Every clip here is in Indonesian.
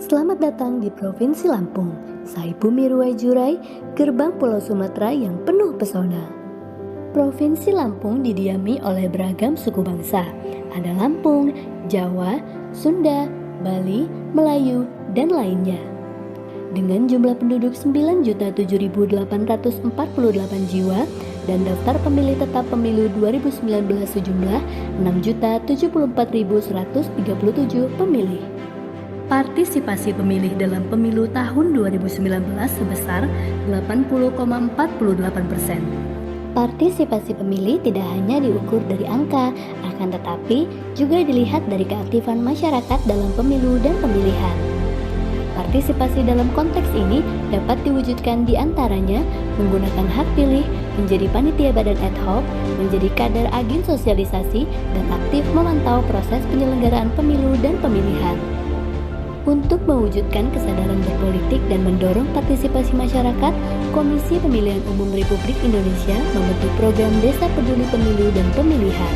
Selamat datang di Provinsi Lampung. Saya Bumi Ruwai Jurai, gerbang Pulau Sumatera yang penuh pesona. Provinsi Lampung didiami oleh beragam suku bangsa. Ada Lampung, Jawa, Sunda, Bali, Melayu, dan lainnya. Dengan jumlah penduduk 9.007.848 jiwa dan daftar pemilih tetap pemilu 2019 sejumlah 6.074.137 pemilih. Partisipasi pemilih dalam pemilu tahun 2019 sebesar 80,48%. Partisipasi pemilih tidak hanya diukur dari angka, akan tetapi juga dilihat dari keaktifan masyarakat dalam pemilu dan pemilihan. Partisipasi dalam konteks ini dapat diwujudkan diantaranya menggunakan hak pilih, menjadi panitia badan ad hoc, menjadi kader agen sosialisasi, dan aktif memantau proses penyelenggaraan pemilu dan pemilihan. Untuk mewujudkan kesadaran berpolitik dan mendorong partisipasi masyarakat, Komisi Pemilihan Umum Republik Indonesia membentuk program Desa Peduli Pemilu dan Pemilihan.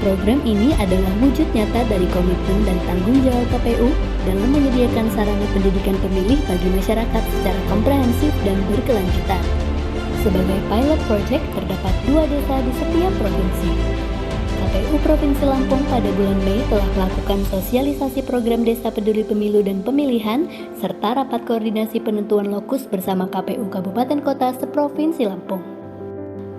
Program ini adalah wujud nyata dari komitmen dan tanggung jawab KPU dalam menyediakan sarana pendidikan pemilih bagi masyarakat secara komprehensif dan berkelanjutan. Sebagai pilot project, terdapat 2 desa di setiap provinsi. KPU Provinsi Lampung pada bulan Mei telah melakukan sosialisasi program Desa Peduli Pemilu dan Pemilihan serta rapat koordinasi penentuan lokus bersama KPU Kabupaten Kota seprovinsi Lampung.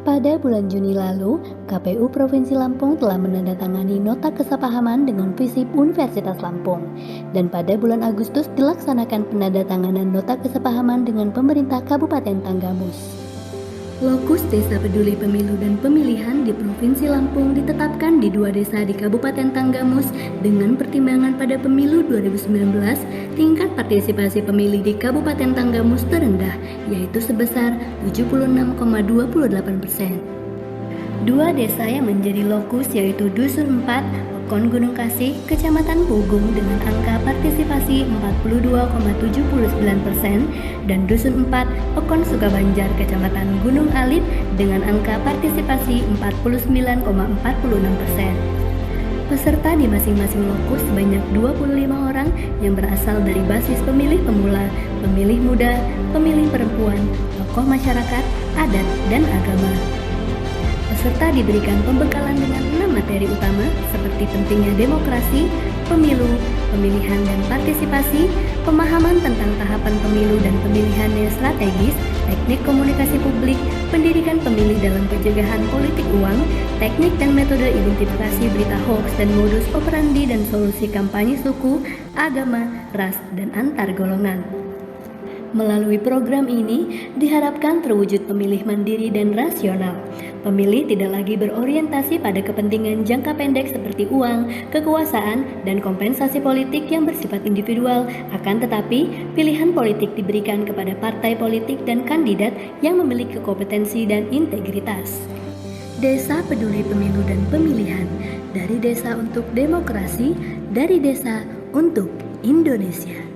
Pada bulan Juni lalu, KPU Provinsi Lampung telah menandatangani nota kesepahaman dengan FISIP Universitas Lampung, dan pada bulan Agustus dilaksanakan penandatanganan nota kesepahaman dengan pemerintah Kabupaten Tanggamus. Lokus Desa Peduli Pemilu dan Pemilihan di Provinsi Lampung ditetapkan di 2 desa di Kabupaten Tanggamus dengan pertimbangan pada pemilu 2019 tingkat partisipasi pemilih di Kabupaten Tanggamus terendah, yaitu sebesar 76,28%. 2 desa yang menjadi lokus yaitu Dusun 4, Pekon Gunung Kasih, Kecamatan Pugung dengan angka partisipasi 42,79% dan Dusun 4, Pekon Sukabanjar, Kecamatan Gunung Alif dengan angka partisipasi 49,46%. Peserta di masing-masing lokus sebanyak 25 orang yang berasal dari basis pemilih pemula, pemilih muda, pemilih perempuan, tokoh masyarakat, adat, dan agama. Peserta diberikan pembekalan dengan 6 materi utama seperti pentingnya demokrasi, pemilu, pemilihan dan partisipasi, pemahaman tentang tahapan pemilu dan pemilihannya strategis, teknik komunikasi publik, pendidikan pemilih dalam pencegahan politik uang, teknik dan metode identifikasi berita hoax dan modus operandi dan solusi kampanye suku, agama, ras, dan antar golongan. Melalui program ini diharapkan terwujud pemilih mandiri dan rasional. Pemilih tidak lagi berorientasi pada kepentingan jangka pendek seperti uang, kekuasaan, dan kompensasi politik yang bersifat individual, akan tetapi pilihan politik diberikan kepada partai politik dan kandidat yang memiliki kompetensi dan integritas. Desa Peduli Pemilu dan Pemilihan, dari desa untuk demokrasi, dari desa untuk Indonesia.